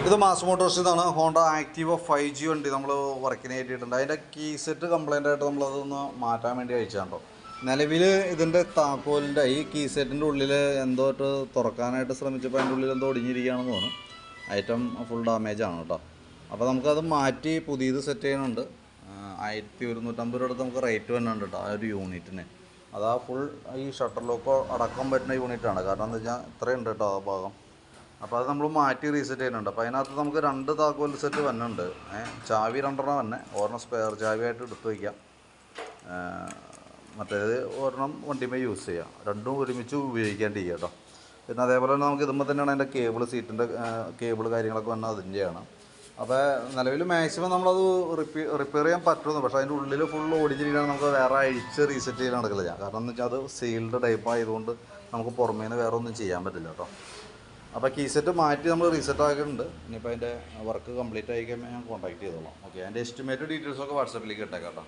ഇത് മാസ് മോട്ടോഴ്സിൽ നിന്നാണ് Honda Activa 5G വണ്ടി നമ്മൾ വർക്കിന് കയറ്റിയിട്ടുണ്ട്. അതിൻ്റെ കീ സെറ്റ് കംപ്ലൈൻ്റ് ആയിട്ട് നമ്മളതൊന്ന് മാറ്റാൻ വേണ്ടി അയച്ചാണ്ടോ. നിലവിൽ ഇതിൻ്റെ താക്കോലിൻ്റെ ഈ കീ സെറ്റിൻ്റെ ഉള്ളിൽ എന്തോ തുറക്കാനായിട്ട് ശ്രമിച്ചപ്പോൾ അതിൻ്റെ ഉള്ളിൽ എന്തോ ഒടിഞ്ഞിരിക്കുകയാണെന്ന് തോന്നുന്നു. ഐറ്റം ഫുൾ ഡാമേജ് ആണ് കേട്ടോ. അപ്പോൾ നമുക്കത് മാറ്റി പുതിയത് സെറ്റ് ചെയ്യുന്നുണ്ട്. 1150 രൂപ അടുത്ത് നമുക്ക് റേറ്റ് വരുന്നുണ്ട് കേട്ടോ ആ ഒരു യൂണിറ്റിന്. അതാ ഫുൾ ഈ ഷട്ടർ ലോക്കോ അടക്കം പറ്റുന്ന യൂണിറ്റാണ്. കാരണം എന്താ വെച്ചാൽ ഇത്രയുണ്ട് കേട്ടോ ആ ഭാഗം. അപ്പോൾ അത് നമ്മൾ മാറ്റി റീസെറ്റ് ചെയ്യുന്നുണ്ട്. അപ്പോൾ അതിനകത്ത് നമുക്ക് 2 താക്കോൽ സെറ്റ് വന്നുണ്ട്. ചാവി 2 തന്നെ, ഒരെണ്ണം സ്പെയർ ചാവിയായിട്ട് എടുത്ത് വയ്ക്കാം, മറ്റേത് ഒരെണ്ണം വണ്ടിമേ യൂസ് ചെയ്യാം. രണ്ടും ഒരുമിച്ച് ഉപയോഗിക്കാണ്ടിരിക്കുക കേട്ടോ. പിന്നെ അതേപോലെ തന്നെ നമുക്ക് ഇതുമ്പോൾ തന്നെയാണ് അതിൻ്റെ കേബിൾ, സീറ്റിൻ്റെ കേബിൾ കാര്യങ്ങളൊക്കെ വന്നാൽ അതിൻ്റെയാണ്. അപ്പോൾ നിലവിൽ മാക്സിമം നമ്മളത് റിപ്പയർ ചെയ്യാൻ പറ്റുന്നു. പക്ഷേ അതിൻ്റെ ഉള്ളിൽ ഫുൾ ഓടിച്ചിരിക്കുകയാണ്. നമുക്ക് വേറെ അഴിച്ച് റീസെറ്റ് ചെയ്ത് നടക്കില്ല. കാരണം എന്ന് വെച്ചാൽ അത് സീൽഡ് ടൈപ്പ് ആയതുകൊണ്ട് നമുക്ക് പുറമേന്ന് വേറെ ഒന്നും ചെയ്യാൻ പറ്റില്ല കേട്ടോ. അപ്പോൾ കീ സെറ്റ് മാറ്റി നമ്മൾ റീസെറ്റ് ആക്കിയിട്ടുണ്ട്. ഇനിയിപ്പോൾ അതിൻ്റെ വർക്ക് കംപ്ലീറ്റ് ആയി കഴിയുമ്പോൾ ഞാൻ കോൺടാക്ട് ചെയ്തോളാം. ഓക്കെ, അതിൻ്റെ എസ്റ്റിമേറ്റ് ഡീറ്റെയിൽസൊക്കെ വാട്സാപ്പിലേക്ക് ഇട്ടേക്കാം കേട്ടോ.